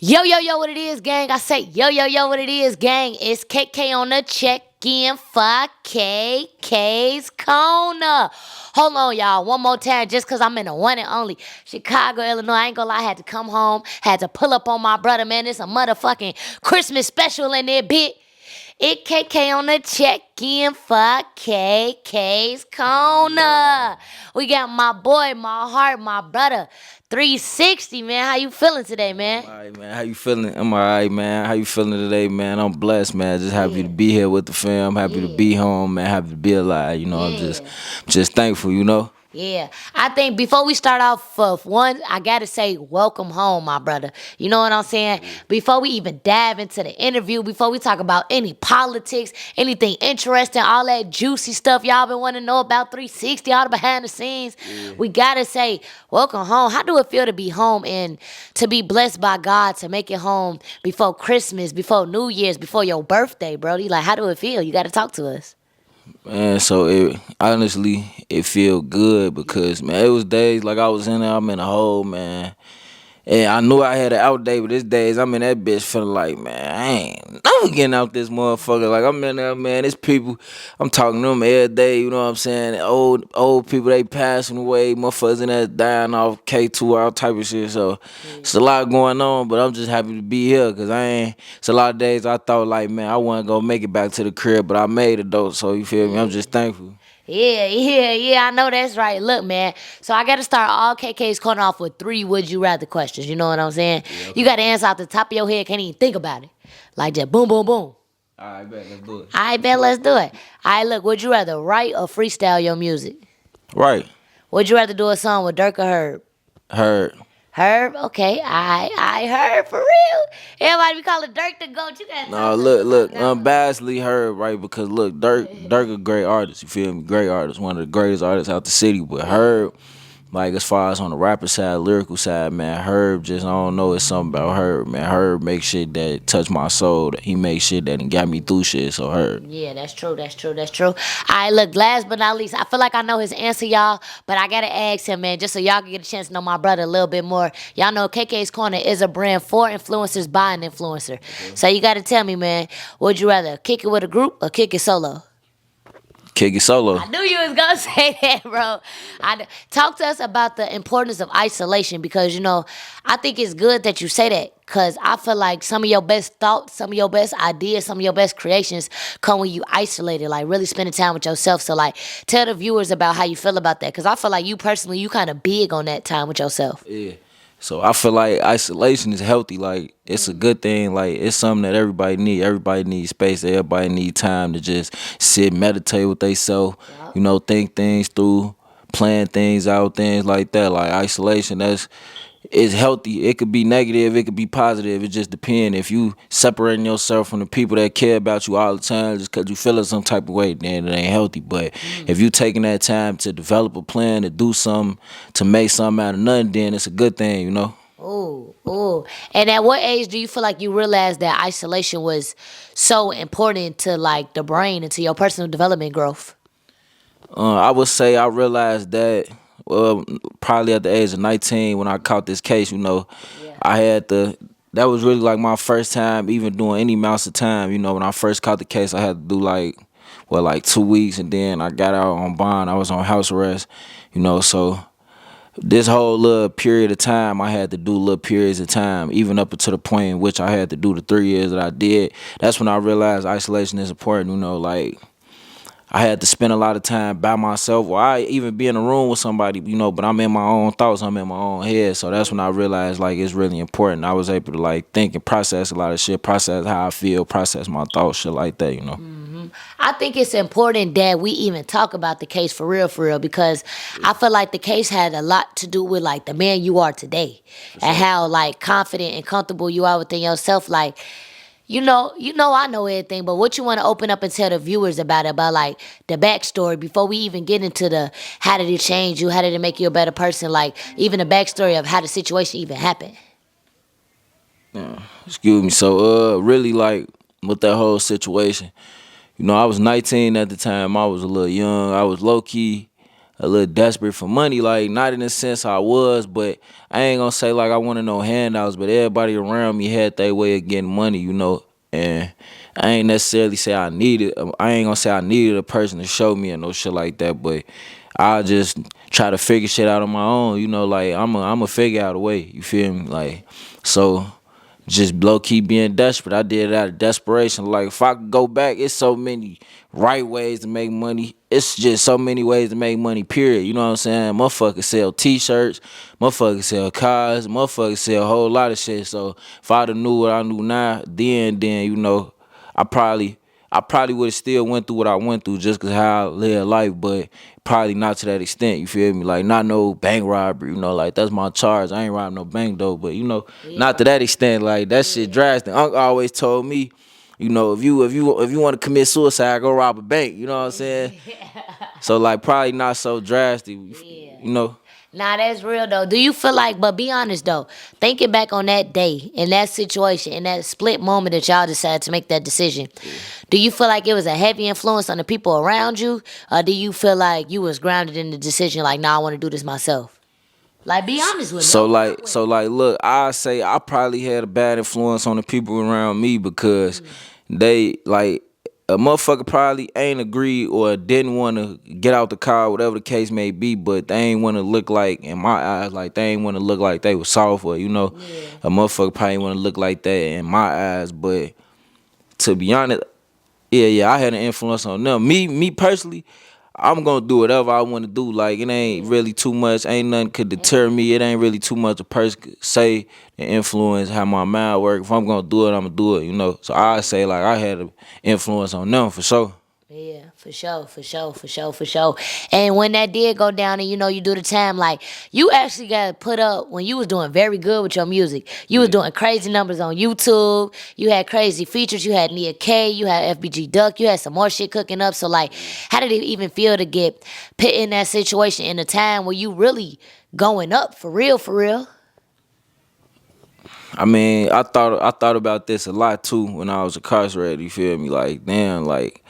Yo, yo, yo, what it is, gang? I say, yo, yo, yo, what it is, gang? It's KK on the check-in for KK's Corner. Hold on, y'all, one more time, just because I'm in the one and only Chicago, Illinois. I ain't gonna lie, I had to come home, had to pull up on my brother, man. It's a motherfucking Christmas special in there, bitch. It KK on the check-in for KK's Corner. We got my boy, my heart, my brother, 360, man. How you feeling today, man? All right, man. How you feeling? I'm all right, man. How you feeling today, man? I'm blessed, man. Just happy to be here with the fam. Happy to be home, man. Happy to be alive. I'm just thankful. Yeah, I think before we start off, for one, I gotta say, welcome home, my brother. You know what I'm saying? Before we even dive into the interview, before we talk about any politics, anything interesting, all that juicy stuff y'all been wanting to know about 360, all the behind the scenes, we gotta say, welcome home. How do it feel to be home and to be blessed by God to make it home before Christmas, before New Year's, before your birthday, Brody? Like, how do it feel? You gotta talk to us. Man, so it feel good because man, it was days like I was in there, I'm in a hole, man. And I knew I had an out day, but these days I'm in that bitch feeling like, man, I ain't never getting out this motherfucker. Like I'm in there, man. It's people, I'm talking to them every day. You know what I'm saying? Old people, they passing away. Motherfuckers in there dying off K2, all type of shit. So it's a lot going on, but I'm just happy to be here because it's a lot of days I thought like, man, I wasn't gonna make it back to the crib, but I made it though. So you feel me? I'm just thankful. Yeah, I know that's right. Look, man, so I got to start all KK's corner off with 3 would you rather questions. You know what I'm saying? Yep. You got to answer off the top of your head, can't even think about it. Like just boom, boom, boom. All right, bet, let's do it. I bet, let's do it. All right, look, would you rather write or freestyle your music? Right. Would you rather do a song with Dirk or Herb? Heard. Herb, okay, I heard for real. Everybody be calling Dirk the GOAT. You got No, look, unbiasedly heard, right? Because look, Dirk a great artist, you feel me? Great artist, one of the greatest artists out the city. But Herb, like as far as on the rapper side, lyrical side, man, Herb just I don't know, it's something about Herb, man. Herb makes shit that touch my soul. He makes shit that got me through shit. So Herb. Yeah, that's true. All right, look, last but not least, I feel like I know his answer, y'all, but I gotta ask him, man, just so y'all can get a chance to know my brother a little bit more. Y'all know KK's Corner is a brand for influencers by an influencer. So you gotta tell me, man, would you rather kick it with a group or kick it solo? Kick it solo. I knew you was gonna say that, bro. Talk to us about the importance of isolation because I think it's good that you say that because I feel like some of your best thoughts, some of your best ideas, some of your best creations come when you isolated, like really spending time with yourself. So like, tell the viewers about how you feel about that because I feel like you personally, you kind of big on that time with yourself. Yeah. So I feel like isolation is healthy. Like it's a good thing. Like it's something that everybody need. Everybody needs space. Everybody need time to just sit, meditate with themselves. Think things through, plan things out, things like that. Like isolation, it's healthy. It could be negative. It could be positive. It just depends. If you separating yourself from the people that care about you all the time just because you feeling some type of way, then it ain't healthy. But if you taking that time to develop a plan, to do something, to make something out of nothing, then it's a good thing. Ooh. And at what age do you feel like you realized that isolation was so important to like the brain and to your personal development growth? I would say I realized that, well, probably at the age of 19 when I caught this case, I had that was really like my first time even doing any amounts of time. When I first caught the case, I had to do like 2 weeks and then I got out on bond. I was on house arrest, so this whole little period of time, I had to do little periods of time, even up to the point in which I had to do the 3 years that I did. That's when I realized isolation is important, like I had to spend a lot of time by myself, or I even be in a room with somebody, but I'm in my own thoughts, I'm in my own head. So that's when I realized like it's really important. I was able to like think and process a lot of shit, process how I feel, process my thoughts, shit like that. I think it's important that we even talk about the case for real, because I feel like the case had a lot to do with like the man you are today and how like confident and comfortable you are within yourself. Like, I know everything, but what you want to open up and tell the viewers about like the backstory before we even get into the how did it change you, how did it make you a better person, like even the backstory of how the situation even happened. Yeah, excuse me. So really like with that whole situation, I was 19 at the time. I was a little young. I was low key a little desperate for money. Like, not in the sense I was, but I ain't gonna say like I wanted no handouts, but everybody around me had their way of getting money, you know. And I ain't necessarily say I ain't gonna say I needed a person to show me or no shit like that, but I just try to figure shit out on my own, you know, like I'm a figure out a way, you feel me? Like, so just low key being desperate. I did it out of desperation. Like, if I could go back, it's so many right ways to make money. It's just so many ways to make money, period. You know what I'm saying? Motherfuckers sell t-shirts, motherfuckers sell cars, motherfuckers sell a whole lot of shit. So if I'd have knew what I knew now, then you know, I probably would have still went through what I went through just cause how I live life, but probably not to that extent, you feel me? Like, not no bank robbery, you know, like, that's my charge. I ain't robbing no bank though, but you know, not to that extent, like, that shit drastic. Uncle always told me, you know, if you want to commit suicide, go rob a bank, you know what I'm saying? So like, probably not so drastic, you know. Nah, that's real though. Do you feel like, but be honest though, thinking back on that day, in that situation, in that split moment that y'all decided to make that decision, do you feel like it was a heavy influence on the people around you? Or do you feel like you was grounded in the decision, like, nah, I want to do this myself? Like, be honest with me. So like, look, I say I probably had a bad influence on the people around me because they like a motherfucker probably ain't agreed or didn't want to get out the car, whatever the case may be, but they ain't want to look like, in my eyes, like they ain't want to look like they was soft or, you know, a motherfucker probably want to look like that in my eyes. But to be honest, yeah, I had an influence on them. Me personally, I'm gonna do whatever I want to do. Like, it ain't really too much. Ain't nothing could deter me. It ain't really too much a person could say and influence how my mind work. If I'm gonna do it, I'm gonna do it. You know. So I say like I had an influence on them for sure. Yeah, for sure. And when that did go down and you know you do the time, like you actually got put up when you was doing very good with your music. You was doing crazy numbers on YouTube. You had crazy features. You had Nia K. You had FBG Duck. You had some more shit cooking up. So like, how did it even feel to get put in that situation in a time where you really going up for real, for real? I mean, I thought about this a lot too when I was incarcerated. You feel me? Like, damn, like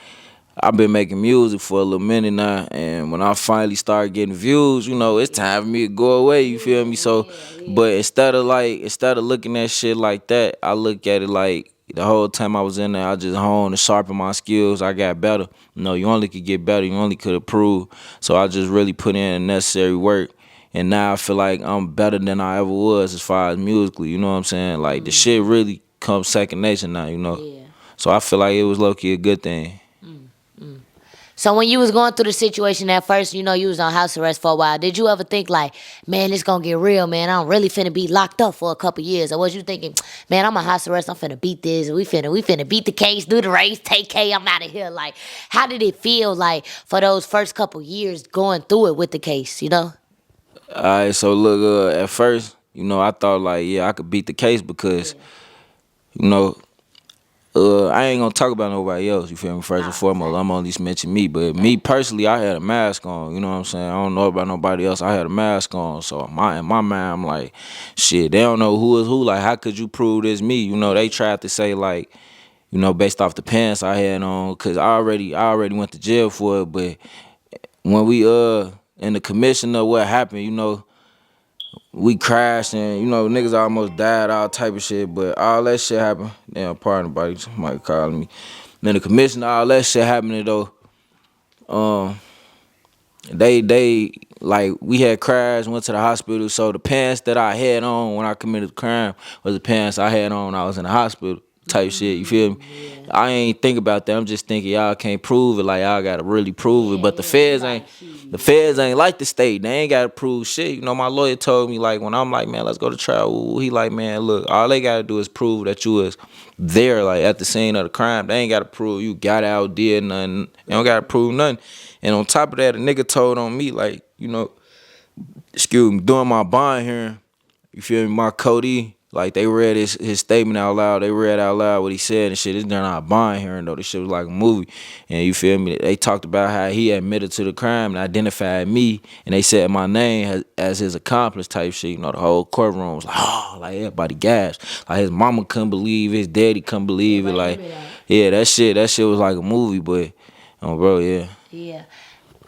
I've been making music for a little minute now, and when I finally start getting views, you know, it's time for me to go away. You feel me? So, but instead of looking at shit like that, I look at it like the whole time I was in there, I just honed and sharpened my skills. I got better. You know, you only could get better. You only could improve. So I just really put in the necessary work. And now I feel like I'm better than I ever was as far as musically. You know what I'm saying? Like, the shit really comes second nature now, you know? Yeah. So I feel like it was low-key a good thing. So when you was going through the situation at first, you know, you was on house arrest for a while. Did you ever think like, man, it's gonna get real, man. I'm really finna be locked up for a couple years? Or was you thinking, man, I'm on house arrest, I'm finna beat this. We finna beat the case, do the race, take K, I'm out of here. Like, how did it feel like for those first couple years going through it with the case, you know? Alright, so look, at first, you know, I thought like, yeah, I could beat the case because, you know, I ain't gonna talk about nobody else, you feel me? First and foremost, I'm only just mentioning me. But me personally, I had a mask on, you know what I'm saying? I don't know about nobody else. I had a mask on. So in my mind, I'm like, shit, they don't know who is who. Like, how could you prove this me? You know, they tried to say like, you know, based off the pants I had on, cause I already went to jail for it. But when we in the commission of what happened, you know, we crashed and, you know, niggas almost died, all type of shit, but all that shit happened. Damn, pardon nobody, somebody calling me. Then the commission, all that shit happening though. They like, we had crashed, went to the hospital. So the pants that I had on when I committed the crime was the pants I had on when I was in the hospital type shit. You feel me? I ain't think about that. I'm just thinking y'all can't prove it. Like, y'all gotta really prove it. But the feds ain't like the state. They ain't gotta prove shit. You know, my lawyer told me like when I'm like, man, let's go to trial. He like, man, look, all they gotta do is prove that you was there, like at the scene of the crime. They ain't gotta prove you got out, did nothing. They don't gotta prove nothing. And on top of that, a nigga told on me, like, you know, excuse me, during my bond hearing, you feel me, my Cody, like, they read his statement out loud. They read out loud what he said and shit. It's during our bond hearing, though. This shit was like a movie. And you feel me? They talked about how he admitted to the crime and identified me. And they said my name as his accomplice type shit. You know, the whole courtroom was like, oh, like, everybody gasped. Like, his mama couldn't believe it. His daddy couldn't believe it. Like, yeah, that shit was like a movie. But, bro, yeah. Yeah.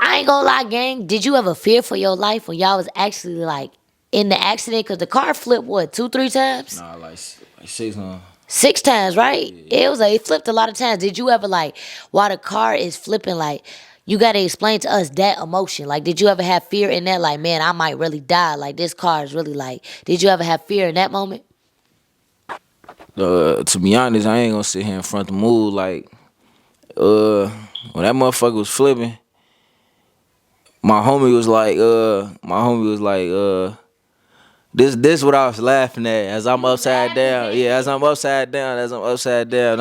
I ain't gonna lie, gang. Did you ever fear for your life when y'all was actually like in the accident? Cause the car flipped what, 2, 3 times? Nah, like 600. 6 times, right? It flipped a lot of times. Did you ever like while the car is flipping, like you gotta explain to us that emotion? Like, did you ever have fear in that? Like, man, I might really die. Like this car is really like. Did you ever have fear in that moment? To be honest, I ain't gonna sit here in front of the move. Like, when that motherfucker was flipping, my homie was like, this what I was laughing at as I'm upside down. Yeah, as I'm upside down,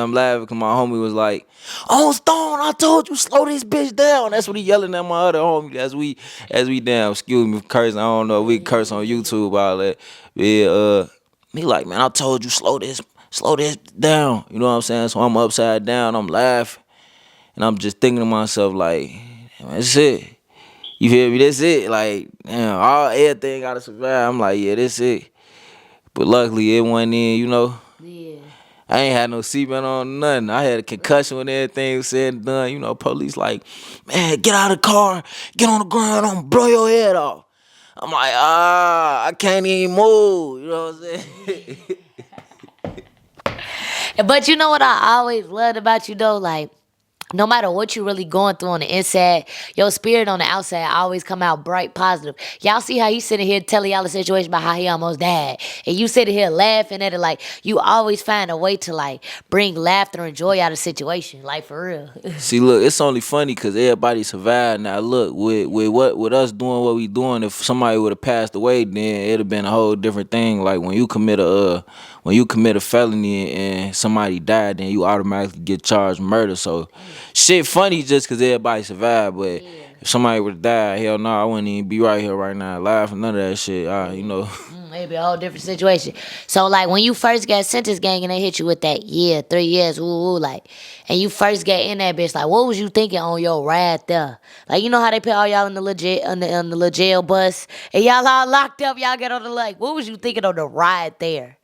I'm laughing because my homie was like, "On Stone, I told you slow this bitch down." That's what he yelling at my other homie as we down. Excuse me for cursing. I don't know if we can curse on YouTube all that. Yeah, he like, man, I told you slow this down. You know what I'm saying? So I'm upside down, I'm laughing, and I'm just thinking to myself like, man, that's it. You feel me? That's it. Like, damn, everything gotta survive. I'm like, yeah, that's it. But luckily it went in, you know. Yeah. I ain't had no seatbelt on, nothing. I had a concussion when everything was said and done. You know, police like, man, get out of the car, get on the ground, I'm gonna blow your head off. I'm like, I can't even move. You know what I'm saying? But you know what I always loved about you though, like. No matter what you really going through on the inside, your spirit on the outside always come out bright, positive. Y'all see how he sitting here telling y'all the situation about how he almost died, and you sitting here laughing at it like you always find a way to like bring laughter and joy out of the situation, like for real. See, look, it's only funny because everybody survived. Now, look, with us doing what we doing, if somebody would have passed away, then it'd have been a whole different thing. Like when you commit a felony and somebody died, then you automatically get charged murder. So, shit, funny just because everybody survived. But if somebody would have died, hell no, I wouldn't even be right here right now, live for none of that shit. You know. Maybe a whole different situation. So like when you first got sentenced, gang, and they hit you with that 3 years, like, and you first get in that bitch, like, what was you thinking on your ride there? Like, you know how they put all y'all in the legit on the little jail bus, and y'all all locked up, y'all get on the like, what was you thinking on the ride there?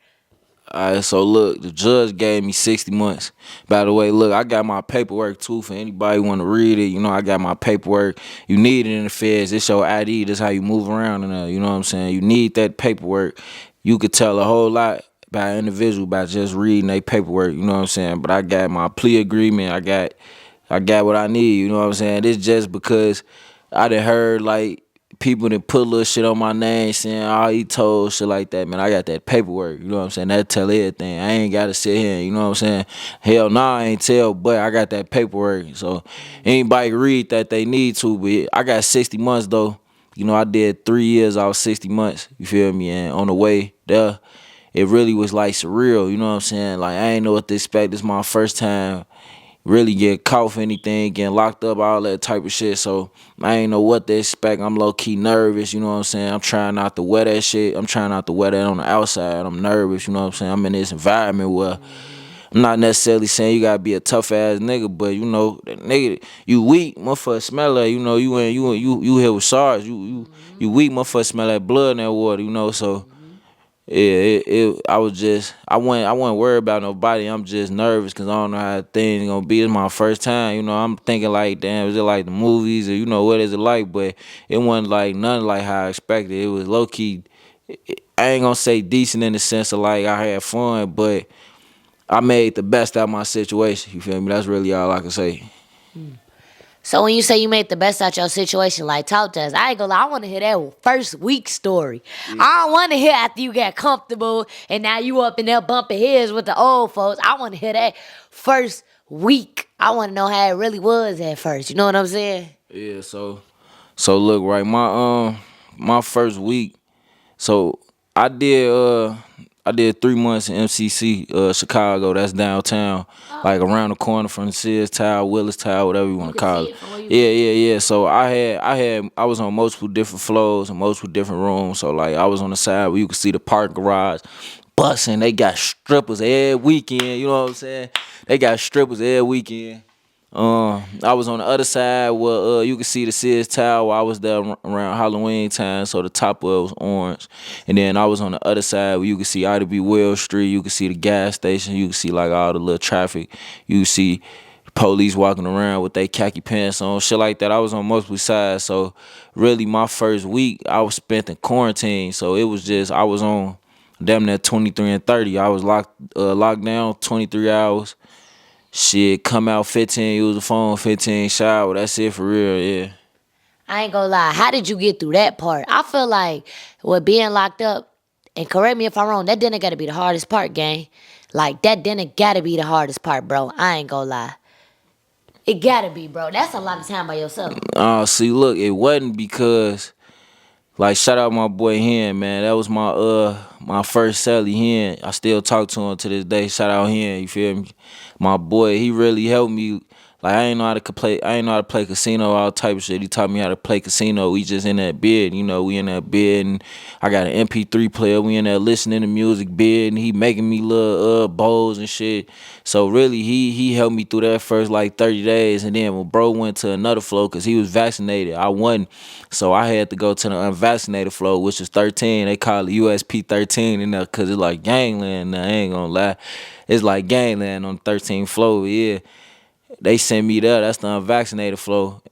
Alright, so look, the judge gave me 60 months. By the way, look, I got my paperwork too for anybody want to read it. You know, I got my paperwork. You need it in the feds. It's your ID. That's how you move around in there. You know what I'm saying? You need that paperwork. You could tell a whole lot by an individual by just reading their paperwork. You know what I'm saying? But I got my plea agreement. I got what I need. You know what I'm saying? It's just because I done heard like people that put little shit on my name saying, oh, he told shit like that, man. I got that paperwork, you know what I'm saying? That tell everything. I ain't gotta sit here, you know what I'm saying? Hell nah, I ain't tell, but I got that paperwork. So anybody read that they need to, but I got 60 months though. You know, I did 3 years out of 60 months, you feel me? And on the way there, it really was like surreal, you know what I'm saying? Like I ain't know what to expect. This is my first time really get caught for anything, getting locked up, all that type of shit. So I ain't know what to expect. I'm low key nervous, you know what I'm saying? I'm trying not to wear that shit. I'm trying not to wear that on the outside. I'm nervous, you know what I'm saying? I'm in this environment where I'm not necessarily saying you gotta be a tough ass nigga, but you know, that nigga, you weak, motherfucker smell like, you know, you here with SARS, you weak, motherfucker smell like blood in that water, you know, so yeah, I wasn't worried about nobody. I'm just nervous because I don't know how things gonna be. It's my first time, you know. I'm thinking like, damn, is it like the movies or you know what is it like? But it wasn't like nothing like how I expected. It was low key. I ain't gonna say decent in the sense of like I had fun, but I made the best out of my situation. You feel me? That's really all I can say. So when you say you made the best out your situation, like talk to us. I ain't gonna lie, I wanna hear that first week story. I don't wanna hear after you got comfortable and now you up in there bumping heads with the old folks. I wanna hear that first week. I wanna know how it really was at first. You know what I'm saying? Yeah. So look, right, my first week. So I did 3 months in MCC, Chicago. That's downtown, like around the corner from the Sears Tower, Willis Tower, whatever you want to call it. Yeah. So I was on multiple different floors and multiple different rooms. So like I was on the side where you could see the parking garage, busing. They got strippers every weekend. You know what I'm saying? They got strippers every weekend. I was on the other side where you could see the Sears Tower. I was there around Halloween time, so the top of it was orange. And then I was on the other side where you could see Ida B. Wells Street. You could see the gas station. You could see like all the little traffic. You could see police walking around with their khaki pants on, shit like that. I was on multiple sides. So really my first week I was spent in quarantine. So it was just I was on damn near 23 and 30. I was locked down 23 hours. Shit, come out 15, use the phone, 15, shower. That's it for real, yeah. I ain't gonna lie. How did you get through that part? I feel like with being locked up, and correct me if I'm wrong, that dinner gotta be the hardest part, gang. Like, that dinner gotta be the hardest part, bro. I ain't gonna lie. It gotta be, bro. That's a lot of time by yourself. See, look, it wasn't because like shout out my boy Hen, man. That was my first celly Hen. I still talk to him to this day. Shout out Hen, you feel me? My boy, he really helped me. Like I ain't know how to play. I ain't know how to play casino, all type of shit. He taught me how to play casino. We just in that bed, we in that bed, and I got an MP3 player. We in there listening to music, bed, and he making me little bowls and shit. So really, he helped me through that first like 30 days, and then when bro went to another floor, cause he was vaccinated, I wasn't. So I had to go to the unvaccinated floor, which is 13. They call it USP 13 in there, cause it's like gangland. I ain't gonna lie, it's like gangland on the 13th floor. Yeah. They sent me there. That's the unvaccinated floor.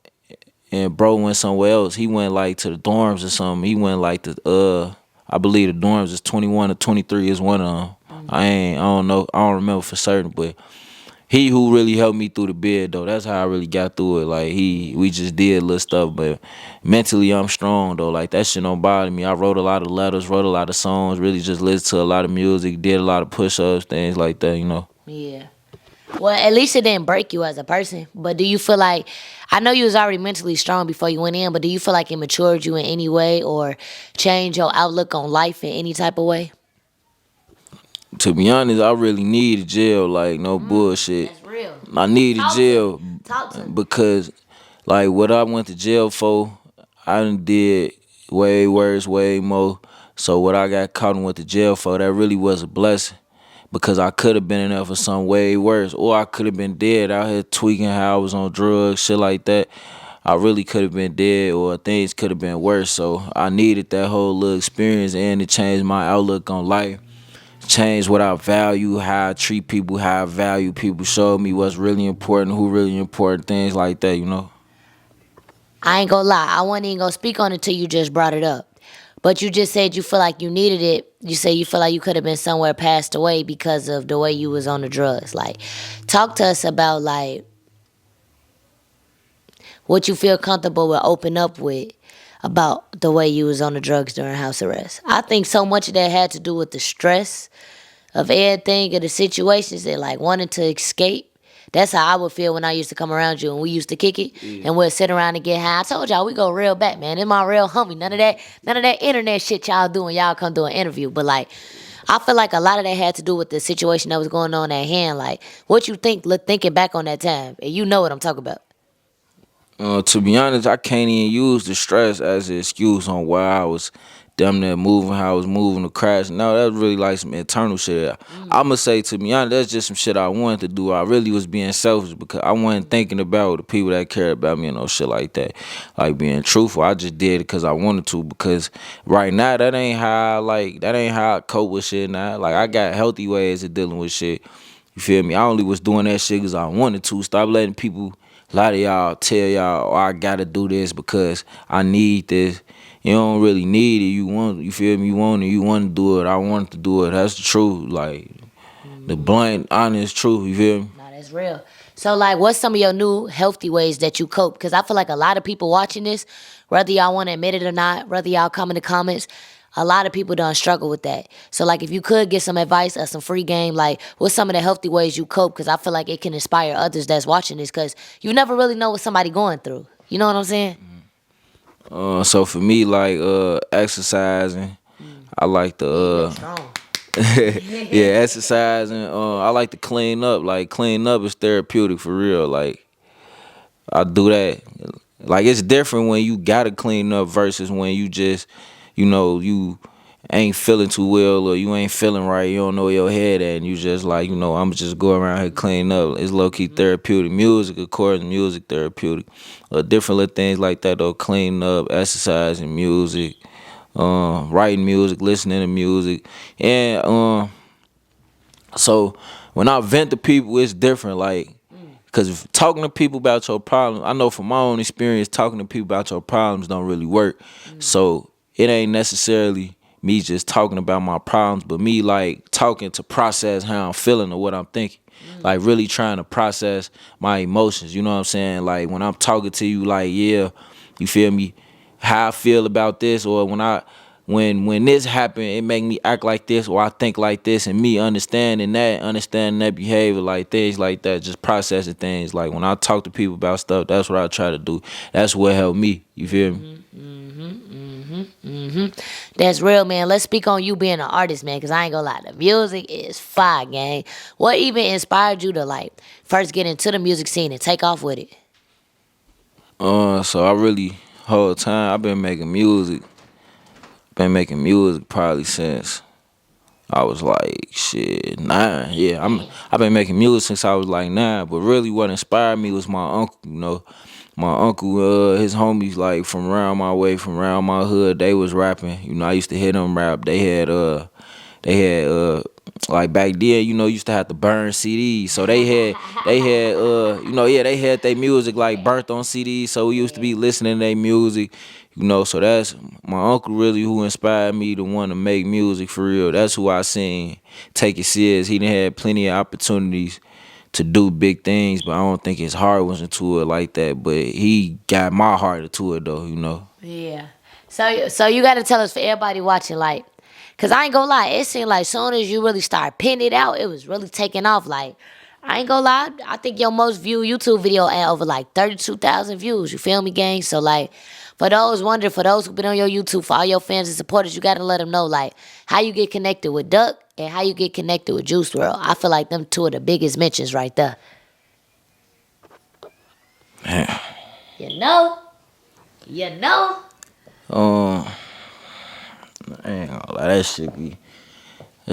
And bro went somewhere else. He went like to the dorms or something. He went like I believe the dorms is 21 or 23 is one of them. I don't know. I don't remember for certain, but he who really helped me through the bed though. That's how I really got through it. Like we just did little stuff, but mentally I'm strong though. Like that shit don't bother me. I wrote a lot of letters, wrote a lot of songs, really just listened to a lot of music, did a lot of push-ups, things like that. Yeah. Well, at least it didn't break you as a person. But do you feel like, I know you was already mentally strong before you went in, but do you feel like it matured you in any way or changed your outlook on life in any type of way? To be honest, I really needed jail, like no bullshit. That's real. I needed jail Talk to me. because like what I went to jail for, I done did way worse, way more. So what I got caught and went to jail for, that really was a blessing. Because I could have been in there for something way worse. Or I could have been dead out here tweaking how I was on drugs, shit like that. I really could have been dead or things could have been worse. So I needed that whole little experience and it changed my outlook on life. Changed what I value, how I treat people, how I value people, showed me what's really important, who really important, things like that. I ain't gonna lie. I wasn't even gonna speak on it till you just brought it up. But you just said you feel like you needed it. You say you feel like you could have been somewhere passed away because of the way you was on the drugs. Like, talk to us about like what you feel comfortable with open up with about the way you was on the drugs during house arrest. I think so much of that had to do with the stress of everything of the situations and like wanting to escape. That's how I would feel when I used to come around you and we used to kick it and we'd sit around and get high. I told y'all we go real back, man. It's my real homie. None of that internet shit y'all doing. Y'all come do an interview. But like I feel like a lot of that had to do with the situation that was going on at hand. Like what you think thinking back on that time. And you know what I'm talking about. To be honest, I can't even use the stress as an excuse on why I was damn near moving, how I was moving to crash. No, that was really like some internal shit. I'ma say, to be honest, that's just some shit I wanted to do. I really was being selfish because I wasn't thinking about the people that care about me and no shit like that. Like being truthful, I just did it because I wanted to. Because right now, that ain't how I cope with shit now. Like I got healthy ways of dealing with shit. You feel me? I only was doing that shit because I wanted to. Stop letting people, a lot of y'all tell y'all, oh, I gotta do this because I need this. You don't really need it. You feel me? You want to do it. I want to do it. That's the truth. Like, the blunt, honest truth. You feel me? Nah, that's real. So, like, what's some of your new healthy ways that you cope? Because I feel like a lot of people watching this, whether y'all want to admit it or not, whether y'all come in the comments, a lot of people don't struggle with that. So, like, if you could get some advice or some free game, like, what's some of the healthy ways you cope? Because I feel like it can inspire others that's watching this because you never really know what somebody going through. You know what I'm saying? So for me, like exercising, I like to yeah, exercising. I like to clean up. Like clean up is therapeutic for real. Like I do that. Like it's different when you gotta clean up versus when you just, you ain't feeling too well or you ain't feeling right. You don't know where your head at, and you just like, I'm just go around here cleaning up. It's low key therapeutic. Music, of course, music therapeutic. Different little things like that though. Cleaning up, exercising, music, writing music, listening to music, and so when I vent to people, it's different. Like Because if talking to people about your problems, I know from my own experience, talking to people about your problems don't really work. So it ain't necessarily me just talking about my problems, but me like talking to process how I'm feeling or what I'm thinking. Like really trying to process my emotions. You know what I'm saying? Like when I'm talking to you, like, yeah, you feel me? How I feel about this, or when this happened, it make me act like this, or I think like this, and me understanding that behavior, like things like that, just processing things. Like when I talk to people about stuff, that's what I try to do. That's what helped me. You feel me? That's real, man. Let's speak on you being an artist, man, because I ain't gonna lie. The music is fire, gang. What even inspired you to, like, first get into the music scene and take off with it? So I really whole time I've been making music. Been making music probably since I was like shit 9. Yeah, I've been making music since I was like 9. But really, what inspired me was my uncle. You know, my uncle, his homies like from around my way, from around my hood, they was rapping. You know, I used to hear them rap. They had like back then, you know, used to have to burn CDs. So they had you know, yeah, they had their music like burnt on CDs. So we used to be listening to their music, you know. So that's my uncle really who inspired me to want to make music for real. That's who I seen take it serious. He done had plenty of opportunities to do big things, but I don't think his heart was into it like that. But he got my heart into it though, you know. Yeah. So you got to tell us, for everybody watching, like, cause I ain't gonna lie, it seemed like soon as you really start pinning it out, it was really taking off. Like, I ain't gonna lie, I think your most viewed YouTube video had over like 32,000 views. You feel me, gang? So like, for those wondering, for those who been on your YouTube, for all your fans and supporters, you gotta let them know like how you get connected with Duck and how you get connected with Juice World. I feel like them two are the biggest mentions right there. Man. You know, you know. Um, I ain't gonna lie, that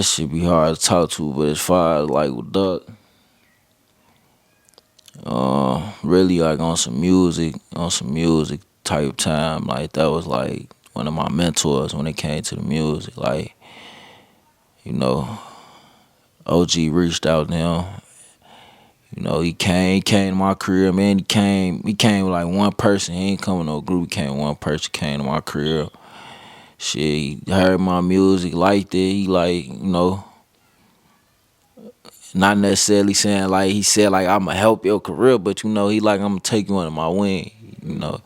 shit be hard to talk to. But as far as like with Duck, really like on some music type time. Like that was like one of my mentors when it came to the music. Like, you know, OG reached out to him. You know, he came to my career, man. He came with like one person. He ain't come with no group. He came with one person, came to my career. Shit, he heard my music, liked it. He like, you know, not necessarily saying like he said like I'ma help your career, but you know, he like I'ma take you under my wing, you know.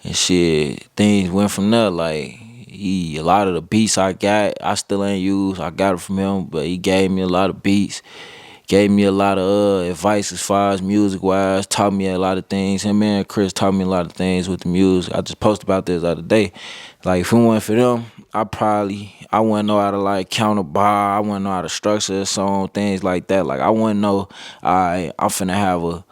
And shit, things went from there. Like a lot of the beats I got, I still ain't used. I got it from him, but he gave me a lot of beats. Gave me a lot of advice as far as music wise, taught me a lot of things. Him and Chris taught me a lot of things with the music. I just posted about this the other day. Like if it wasn't for them, I wouldn't know how to like count a bar, I wouldn't know how to structure a song, things like that. Like I wouldn't know I'm finna have a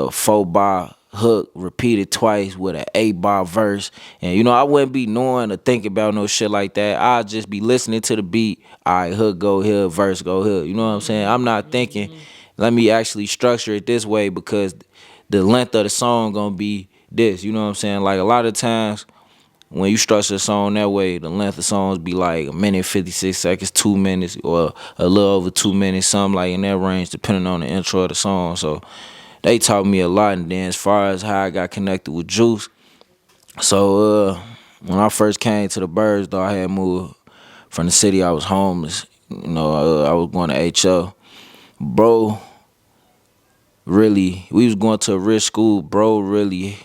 4-bar hook repeated twice with an 8-bar verse. And you know, I wouldn't be knowing or thinking about no shit like that. I'd just be listening to the beat. All right, hook go here, verse go here. You know what I'm saying? I'm not thinking, let me actually structure it this way because the length of the song gonna be this. You know what I'm saying? Like a lot of times when you structure a song that way, the length of songs be like 1:56, 2 minutes, or a little over 2 minutes, something like in that range, depending on the intro of the song. So they taught me a lot. And then as far as how I got connected with Juice, so when I first came to the Birds, though, I had moved from the city. I was homeless. You know, I was going to HL. Bro, really, we was going to a rich school. Bro, really,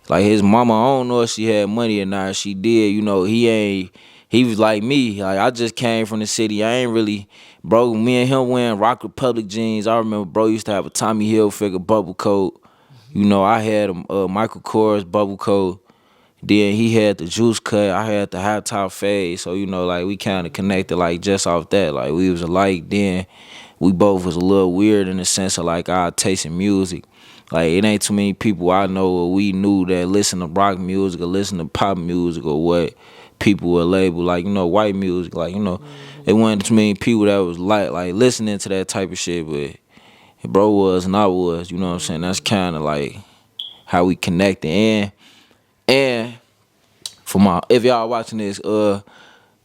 like his mama, I don't know if she had money or not. She did, you know, he was like me. Like I just came from the city. I ain't really, bro, me and him wearing Rock Republic jeans. I remember bro used to have a Tommy Hilfiger bubble coat. You know, I had a Michael Kors bubble coat. Then he had the juice cut. I had the high top fade. So, you know, like we kind of connected like just off that. Like we was alike then. We both was a little weird in the sense of like our taste in music. Like it ain't too many people I know or we knew that listen to rock music or listen to pop music or what people would label like, you know, white music. Like, you know, it wasn't too many people that was like listening to that type of shit, but bro was and I was, you know what I'm saying? That's kinda like how we connected. And for my, if y'all watching this,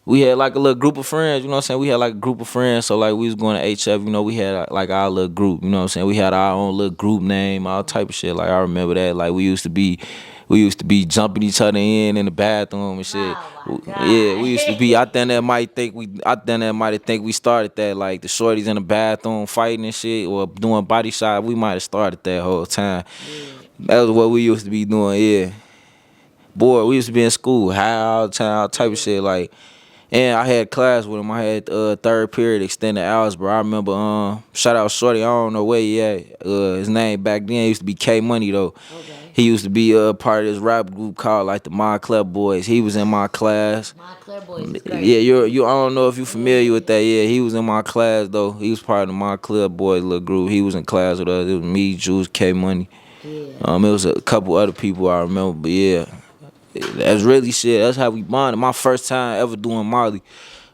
we had like a little group of friends, you know what I'm saying? We had like a group of friends, so like we was going to HF, you know, we had like our little group, you know what I'm saying? We had our own little group name, all type of shit. Like I remember that. Like we used to be jumping each other in the bathroom and shit. Oh my God. Yeah, we used to be. I think that might think we started that. Like the shorties in the bathroom fighting and shit, or doing body shot. We might have started that whole time. That was what we used to be doing. Yeah, boy, we used to be in school high all the time, all type of shit. Like, and I had class with him. I had third period extended algebra. I remember shout out Shorty. I don't know where he at. His name back then used to be K Money though. Okay. He used to be part of this rap group called like the Montclair Boys. He was in my class. Montclair Boys is great. Yeah, you. I don't know if you familiar with that. Yeah, he was in my class though. He was part of the Montclair Boys little group. He was in class with us. It was me, Juice, K Money. Yeah. It was a couple other people I remember, but yeah, that's really shit. That's how we bonded. My first time ever doing Molly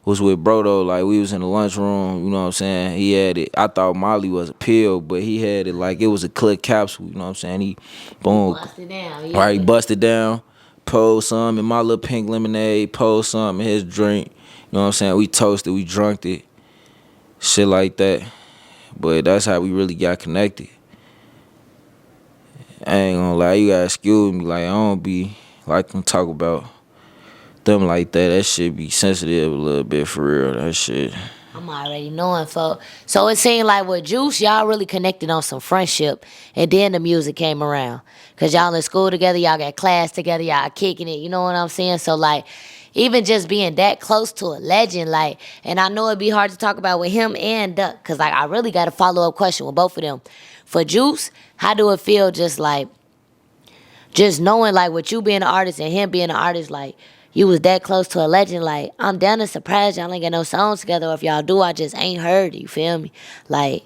was with Brodo. Like we was in the lunchroom, you know what I'm saying? He had it. I thought Molly was a pill, but he had it like it was a click capsule, you know what I'm saying? He boom. Busted down. Yeah. Right, he busted down, poured some in my little pink lemonade, poured some in his drink. You know what I'm saying? We toasted, we drunk it. Shit like that. But that's how we really got connected. I ain't gonna lie, you gotta excuse me. Like I don't be like them talk about them like that. That shit be sensitive a little bit for real. That shit. I'm already knowing, folks. So it seemed like with Juice, y'all really connected on some friendship, and then the music came around. Cause y'all in school together, y'all got class together, y'all kicking it. You know what I'm saying? So like, even just being that close to a legend, like, and I know it'd be hard to talk about with him and Duck, cause like I really got a follow up question with both of them. For Juice, how do it feel just like, just knowing like with you being an artist and him being an artist, like you was that close to a legend, like I'm down to surprise y'all ain't got no songs together, or if y'all do, I just ain't heard it, you feel me? Like,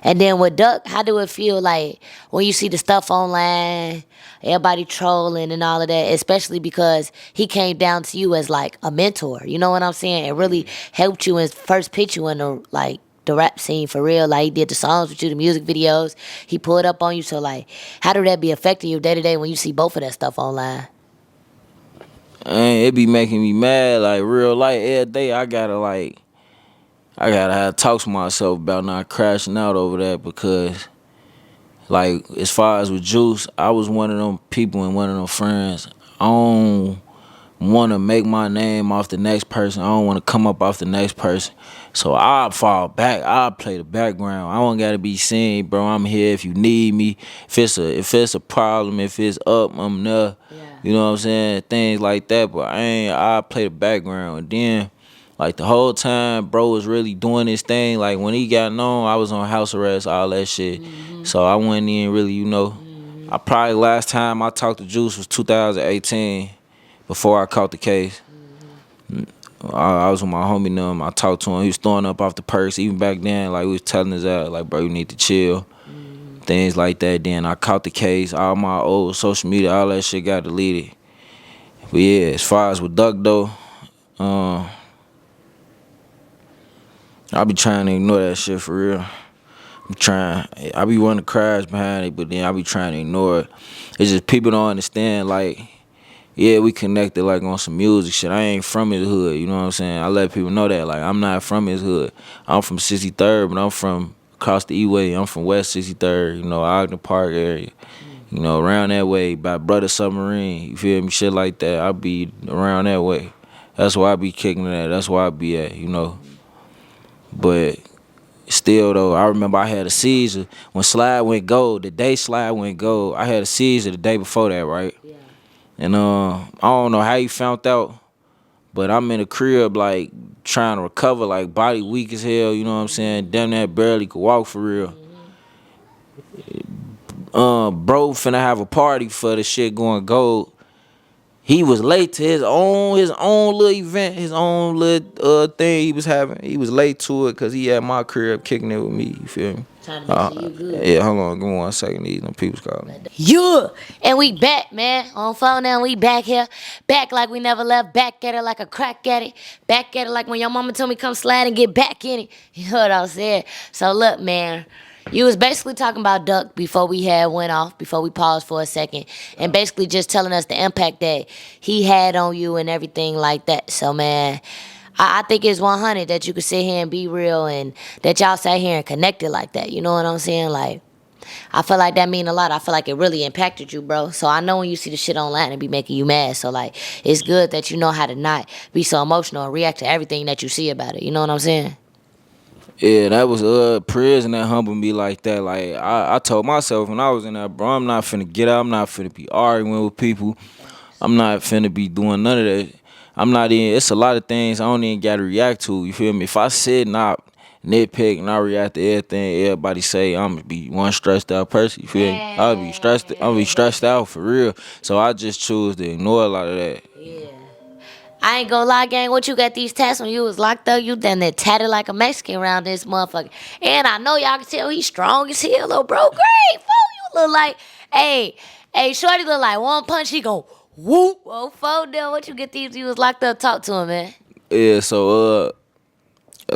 and then with Duck, how do it feel like when you see the stuff online, everybody trolling and all of that, especially because he came down to you as like a mentor, you know what I'm saying? It really helped you and first put you in the like the rap scene for real. Like he did the songs with you, the music videos, he pulled up on you. So like, how do that be affecting you day to day when you see both of that stuff online? And it be making me mad, like real life. Every day I gotta have talks with myself about not crashing out over that because, like, as far as with Juice, I was one of them people and one of them friends. I don't want to make my name off the next person. I don't want to come up off the next person. So I'll fall back. I'll play the background. I don't gotta be seen, bro. I'm here if you need me. If it's a problem, if it's up, I'm there. You know what I'm saying? Things like that. But I'll play the background. And then, like, the whole time, bro was really doing his thing. Like, when he got known, I was on house arrest, all that shit. So I wasn't even really, I probably last time I talked to Juice was 2018 before I caught the case. I was with my homie them. I talked to him. He was throwing up off the purse. Even back then, like, we was telling his ass, like, bro, you need to chill. Things like that. Then I caught the case. All my old social media, all that shit got deleted. But yeah, as far as with Duck though, I be trying to ignore that shit for real. I be wanting to crash behind it, but then I be trying to ignore it. It's just people don't understand, like, yeah, we connected like on some music shit. I ain't from his hood, you know what I'm saying? I let people know that, like, I'm not from his hood. I'm from 63rd, but I'm from across the E-way. I'm from West 63rd, you know, Ogden Park area. You know, around that way, by Brother Submarine, you feel me? Shit like that. I be around that way. That's why I be kicking it at. That's why I be at, you know. But still, though, I remember I had a seizure. When Slide went gold, the day Slide went gold, I had a seizure the day before that, right? Yeah. And I don't know how he found out, but I'm in the crib, like, trying to recover, like, body weak as hell, you know what I'm saying? Damn near barely could walk for real. Bro finna have a party for the shit going gold. He was late to his own little event, his own little thing he was having. He was late to it because he had my crib kicking it with me, you feel me? Trying to make sure you good. Yeah, hold on, give me 1 second. These no people's calling. Yeah, and we back, man. On phone now, we back here. Back like we never left. Back at it like a crack at it. Back at it like when your mama told me come slide and get back in it. You know what I'm saying? So look, man. You was basically talking about Duck before we had went off, before we paused for a second, and basically just telling us the impact that he had on you and everything like that. So man, I think it's 100 that you could sit here and be real and that y'all sat here and connected like that. You know what I'm saying? Like, I feel like that mean a lot. I feel like it really impacted you, bro. So I know when you see the shit online, it be making you mad. So like, it's good that you know how to not be so emotional and react to everything that you see about it. You know what I'm saying? Yeah, that was prison that humbled me like that. Like I told myself when I was in there, bro, I'm not finna get out. I'm not finna be arguing with people. I'm not finna be doing none of that. I'm not in. It's a lot of things I don't even gotta react to. You feel me? If I sit and I nitpick and I react to everything everybody say, I'm gonna be one stressed out person. You feel me? I'll be stressed. I'll be stressed out for real. So I just choose to ignore a lot of that. Yeah. I ain't gonna lie, gang. What you got these tats when you was locked up? You done that tatted like a Mexican around this motherfucker. And I know y'all can tell he's strong as hell, little bro. Great, fool. You look like, hey, shorty look like one punch. He go whoop. Oh, fold down. What you get these? You was locked up. Talk to him, man. Yeah. So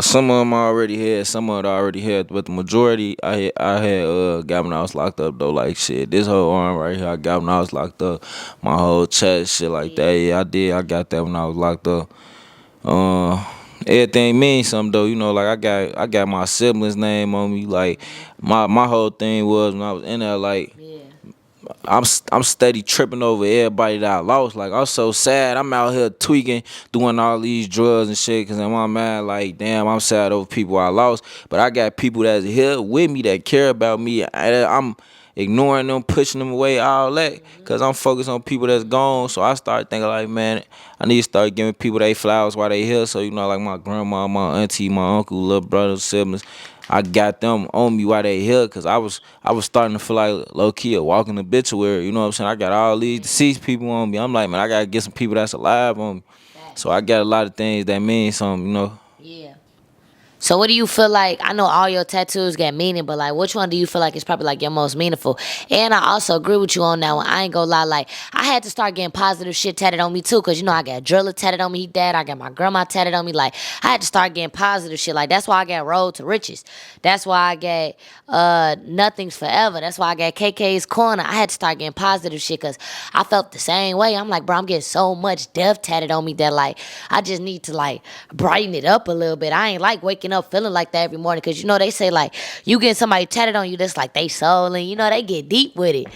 some of them I already had, some of it I already had, but the majority I had got when I was locked up though. Like shit, this whole arm right here I got when I was locked up. My whole chest, shit like that. Yeah, I did. I got that when I was locked up. Uh, Everything means something though. You know, like I got my siblings' name on me. Like my whole thing was when I was in there, like Yeah. I'm steady tripping over everybody that I lost. Like I'm so sad. I'm out here tweaking, doing all these drugs and shit. Cause in my mind, like damn, I'm sad over people I lost. But I got people that's here with me that care about me. I'm ignoring them, pushing them away, all that. Cause I'm focused on people that's gone. So I started thinking like, man, I need to start giving people they flowers while they here. So you know, like my grandma, my auntie, my uncle, little brother, siblings. I got them on me while they here, cause I was starting to feel like low key a walking obituary. You know what I'm saying? I got all these deceased people on me. I'm like, man, I gotta get some people that's alive on me. So I got a lot of things that mean something. You know. Yeah. So what do you feel like? I know all your tattoos got meaning, but like which one do you feel like is probably like your most meaningful? And I also agree with you on that one. I ain't gonna lie, like I had to start getting positive shit tatted on me too, cause you know I got Driller tatted on me, he dead. I got my grandma tatted on me. Like I had to start getting positive shit. Like that's why I got Wrld to Riches. That's why I got Nothing's Forever. That's why I got KK's Corner. I had to start getting positive shit, cause I felt the same way. I'm like, bro, I'm getting so much death tatted on me that like I just need to like brighten it up a little bit. I ain't like waking up feeling like that every morning, because you know they say like you get somebody tatted on you that's like they soul, and you know they get deep with it.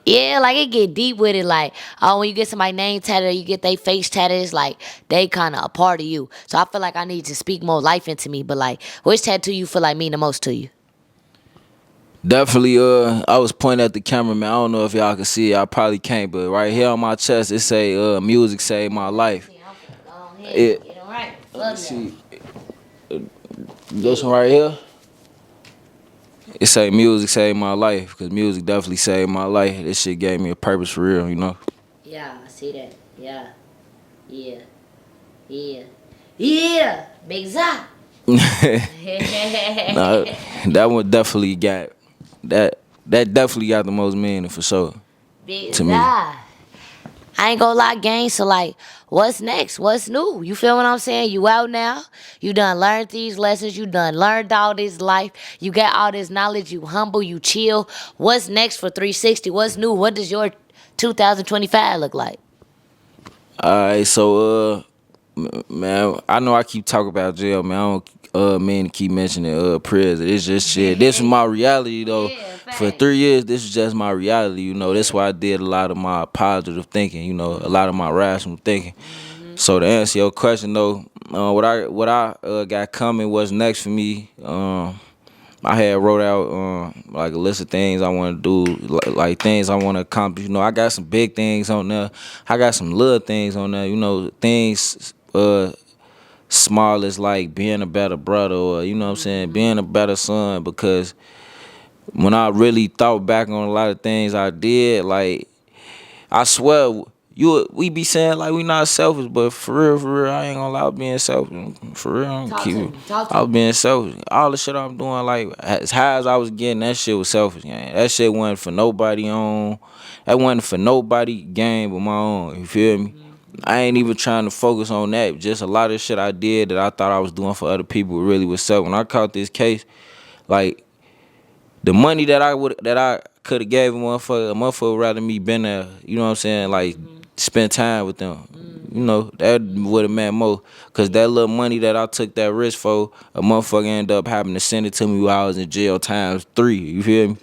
Yeah, like it get deep with it. Like, oh, when you get somebody name tatted or you get their face tatted, it's like they kind of a part of you. So I feel like I need to speak more life into me. But like, which tattoo you feel like mean the most to you? Definitely, I was pointing at the cameraman. I don't know if y'all can see it. I probably can't, but right here on my chest, it say, "Music saved my life." It. Let me see. This one right here. It say music saved my life, cause music definitely saved my life. This shit gave me a purpose for real, you know. Yeah, I see that. Yeah, yeah, yeah, yeah. Big Zah. Nah, that one definitely got that. That definitely got the most meaning for sure. Big To me. Zah. I ain't gonna lie, gang. So like, what's next? What's new? You feel what I'm saying? You out now. You done learned these lessons. You done learned all this life. You got all this knowledge. You humble. You chill. What's next for 360? What's new? What does your 2025 look like? Alright, so man, I know I keep talking about jail, man. I don't mean to keep mentioning prison. It's just shit. This is my reality though. Yeah, For facts. 3 years, this is just my reality. You know, that's why I did a lot of my positive thinking. You know, a lot of my rational thinking. So to answer your question though, what I got coming, what's next for me? I had wrote out like a list of things I want to do, like things I want to accomplish. You know, I got some big things on there. I got some little things on there. You know, things small as like being a better brother, or you know what I'm saying, being a better son. Because when I really thought back on a lot of things I did, like I swear, we be saying like we not selfish, but for real, I ain't gonna lie, I was being selfish. For real, I'm Talk keep to it. me. Talk to I was me. being selfish. All the shit I'm doing, like as high as I was getting, that shit was selfish, gang. That shit wasn't for nobody on. That wasn't for nobody game but my own. You feel me? I ain't even trying to focus on that. Just a lot of shit I did that I thought I was doing for other people really was self. When I caught this case, like the money that I could have gave a motherfucker would rather me been there, you know what I'm saying, like spend time with them. You know, that would have meant more. Cause that little money that I took that risk for, a motherfucker ended up having to send it to me while I was in jail ×3. You feel me?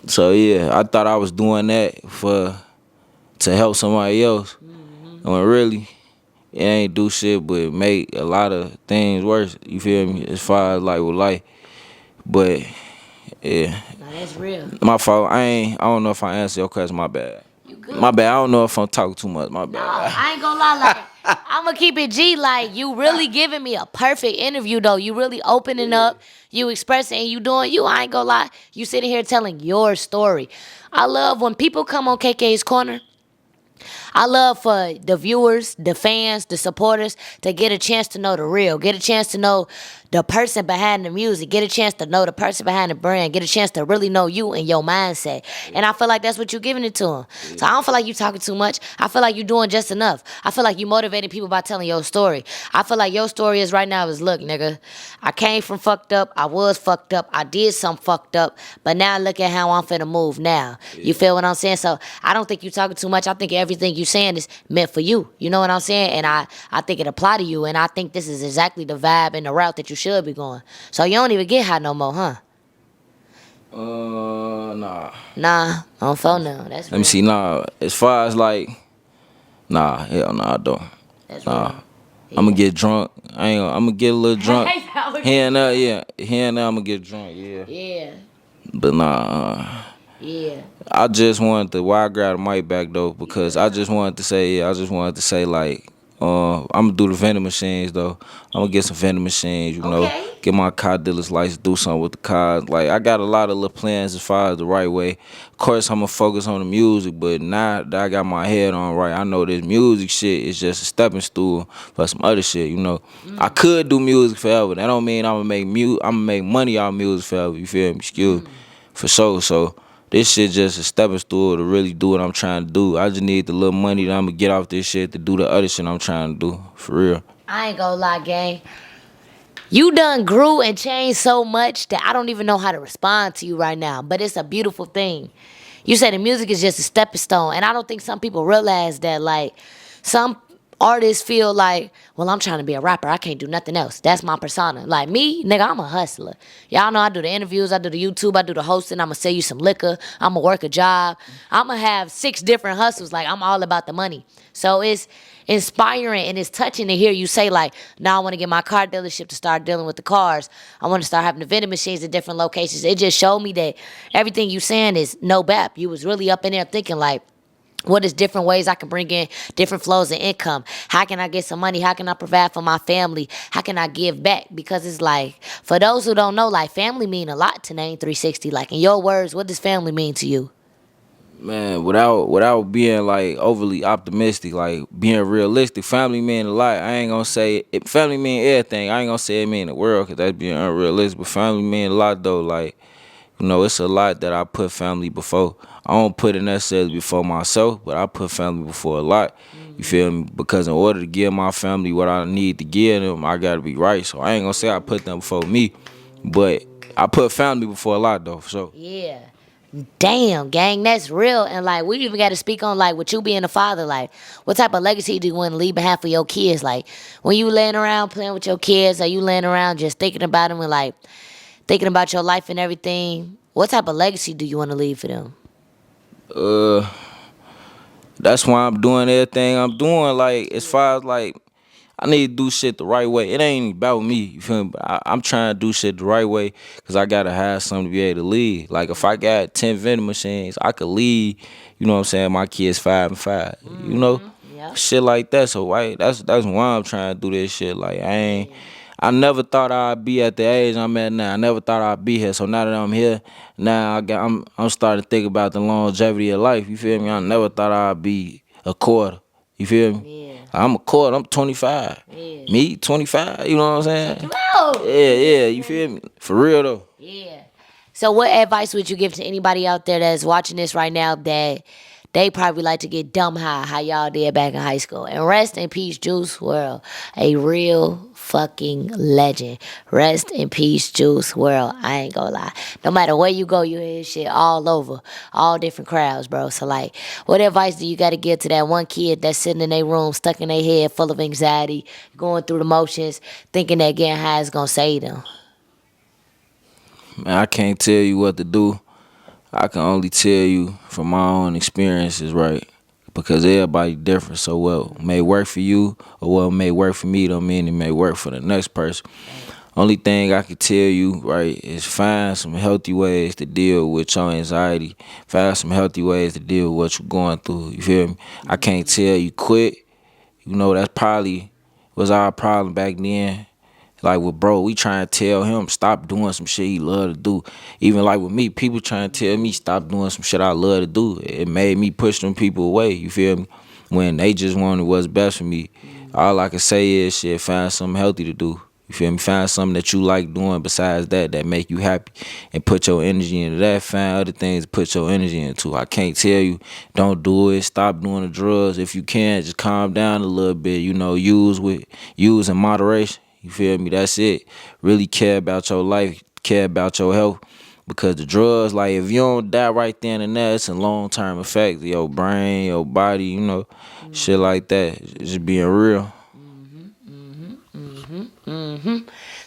So yeah, I thought I was doing that to help somebody else. When really it ain't do shit but make a lot of things worse. You feel me? As far as like with life. But yeah. Nah, that's real. My fault. I don't know if I answered your question. My bad. You good? My bad. I don't know if I'm talking too much. My No, bad. I ain't gonna lie. Like, I'm gonna keep it G. Like, you really giving me a perfect interview, though. You really opening up. You expressing and you doing you. I ain't gonna lie. You sitting here telling your story. I love when people come on KK's Corner. I love for the viewers, the fans, the supporters to get a chance to know the real, get a chance to know the person behind the music, get a chance to know the person behind the brand, get a chance to really know you and your mindset. And I feel like that's what you're giving it to them. So I don't feel like you talking too much. I feel like you're doing just enough. I feel like you motivating people by telling your story. I feel like your story is right now is, look, nigga, I came from fucked up. I was fucked up. I did some fucked up. But now look at how I'm finna move now. You feel what I'm saying? So I don't think you talking too much. I think everything you saying is meant for you. You know what I'm saying? And I think it apply to you. And I think this is exactly the vibe and the route that you should be going. So you don't even get high no more, huh? Nah. Nah, I don't feel no. That's real. Let me see. Nah. As far as like, nah, hell nah, I don't. That's Nah. real. I'm gonna get drunk. I'm gonna get a little drunk. Yeah. Here and there, yeah. Here and there, I'm gonna get drunk, yeah. Yeah. But nah. Yeah. I just wanted to, why I grabbed the mic back though, because I just wanted to say like, I'm gonna do the vending machines though. I'm gonna get some vending machines, you know, Okay. get my car dealer's license, do something with the cars. Like, I got a lot of little plans as far as the right way. Of course, I'm gonna focus on the music, but now that I got my head on right, I know this music shit is just a stepping stool for some other shit, you know. I could do music forever. That don't mean I'm gonna make money off music forever, you feel me? Excuse me. For sure, so. This shit just a stepping stool to really do what I'm trying to do. I just need the little money that I'm gonna get off this shit to do the other shit I'm trying to do. For real. I ain't gonna lie, gang. You done grew and changed so much that I don't even know how to respond to you right now. But it's a beautiful thing. You said the music is just a stepping stone. And I don't think some people realize that, like, some artists feel like, well, I'm trying to be a rapper. I can't do nothing else. That's my persona. Like me, nigga, I'm a hustler. Y'all know I do the interviews, I do the YouTube, I do the hosting. I'm going to sell you some liquor. I'm going to work a job. I'm going to have 6 different hustles. Like, I'm all about the money. So it's inspiring and it's touching to hear you say, like, now I want to get my car dealership to start dealing with the cars. I want to start having the vending machines at different locations. It just showed me that everything you saying is no bap. You was really up in there thinking, like, what is different ways I can bring in different flows of income? How can I get some money? How can I provide for my family? How can I give back? Because it's like, for those who don't know, like, family mean a lot to Nane 360. Like, in your words, what does family mean to you? Man, without being like overly optimistic, like being realistic, family mean a lot. I ain't gonna say family mean everything. I ain't gonna say it mean the world, cause that's being unrealistic. But family mean a lot though. Like, you know, it's a lot that I put family before. I don't put it necessarily before myself, but I put family before a lot. You feel me? Because in order to give my family what I need to give them, I gotta be right. So I ain't gonna say I put them before me, but I put family before a lot though. So Yeah. Damn, gang, that's real. And, like, we even got to speak on, like, with you being a father, like, what type of legacy do you want to leave behind for your kids? Like, when you laying around playing with your kids, are you laying around just thinking about them and, like, thinking about your life and everything? What type of legacy do you want to leave for them? that's why I'm doing everything I'm doing. Like, as far as like, I need to do shit the right way. It ain't about me, you feel me? But I'm trying to do shit the right way because I gotta have something to be able to lead. Like, if I got 10 vending machines, I could lead, you know what I'm saying, my kids 5 and 5. You know? Yep. Shit like that. So that's why I'm trying to do this shit. Like, I never thought I'd be at the age I'm at now. I never thought I'd be here. So now that I'm here, now I'm starting to think about the longevity of life. You feel me? I never thought I'd be a quarter. You feel me? Yeah. I'm a quarter. I'm 25. Yeah. Me, 25. You know what I'm saying? Wow. Yeah. You feel me? For real though. Yeah. So what advice would you give to anybody out there that's watching this right now that they probably like to get dumb high, how y'all did back in high school. And rest in peace, Juice WRLD, a real fucking legend. Rest in peace, Juice WRLD. I ain't gonna lie. No matter where you go, you hear his shit all over, all different crowds, bro. So like, what advice do you got to give to that one kid that's sitting in their room, stuck in their head, full of anxiety, going through the motions, thinking that getting high is gonna save them? Man, I can't tell you what to do. I can only tell you from my own experiences, right? Because everybody different. So what may work for you or what may work for me don't mean it may work for the next person. Only thing I can tell you, right, is find some healthy ways to deal with your anxiety. Find some healthy ways to deal with what you're going through. You feel me? I can't tell you quit. You know, that's probably was our problem back then. Like with bro, we trying to tell him stop doing some shit he love to do. Even like with me, people trying to tell me stop doing some shit I love to do. It made me push them people away, you feel me? When they just wanted what's best for me. All I can say is shit, find something healthy to do. You feel me? Find something that you like doing besides that make you happy and put your energy into that. Find other things to put your energy into. I can't tell you don't do it. Stop doing the drugs. If you can, just calm down a little bit. You know, use in moderation. You feel me? That's it. Really care about your life, care about your health. Because the drugs, like if you don't die right then and there, it's a long-term effect to your brain, your body, you know, shit like that. Just being real.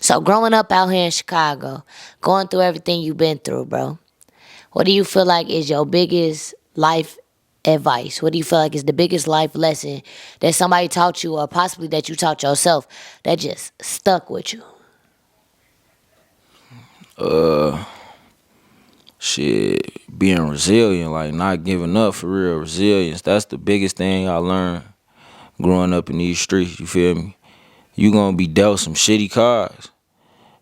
So growing up out here in Chicago, going through everything you've been through, bro, what do you feel like is your biggest life advice? What do you feel like is the biggest life lesson that somebody taught you or possibly that you taught yourself that just stuck with you? Shit, being resilient, like not giving up for real. Resilience, that's the biggest thing I learned growing up in these streets, you feel me? You gonna be dealt some shitty cards.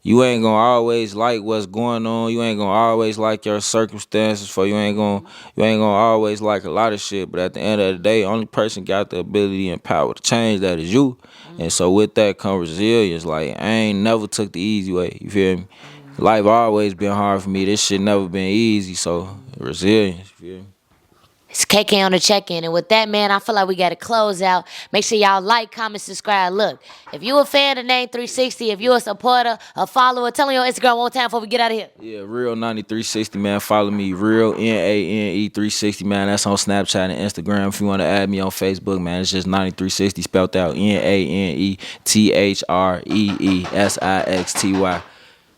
You ain't gonna always like what's going on. You ain't gonna always like your circumstances. You ain't gonna always like a lot of shit. But at the end of the day, only person got the ability and power to change that is you. And so with that comes resilience. Like I ain't never took the easy way. You feel me? Life always been hard for me. This shit never been easy. So resilience. You feel me? It's KK on the check-in. And with that, man, I feel like we got to close out. Make sure y'all like, comment, subscribe. Look, if you a fan of Nane 360, if you a supporter, a follower, tell me your Instagram one time before we get out of here. Yeah, Wrld 9360, man. Follow me, Wrld Nane 360, man. That's on Snapchat and Instagram. If you want to add me on Facebook, man, it's just 9360 spelled out NaneThreesixty.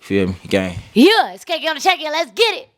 Feel me, gang? Yeah, it's KK on the check-in. Let's get it.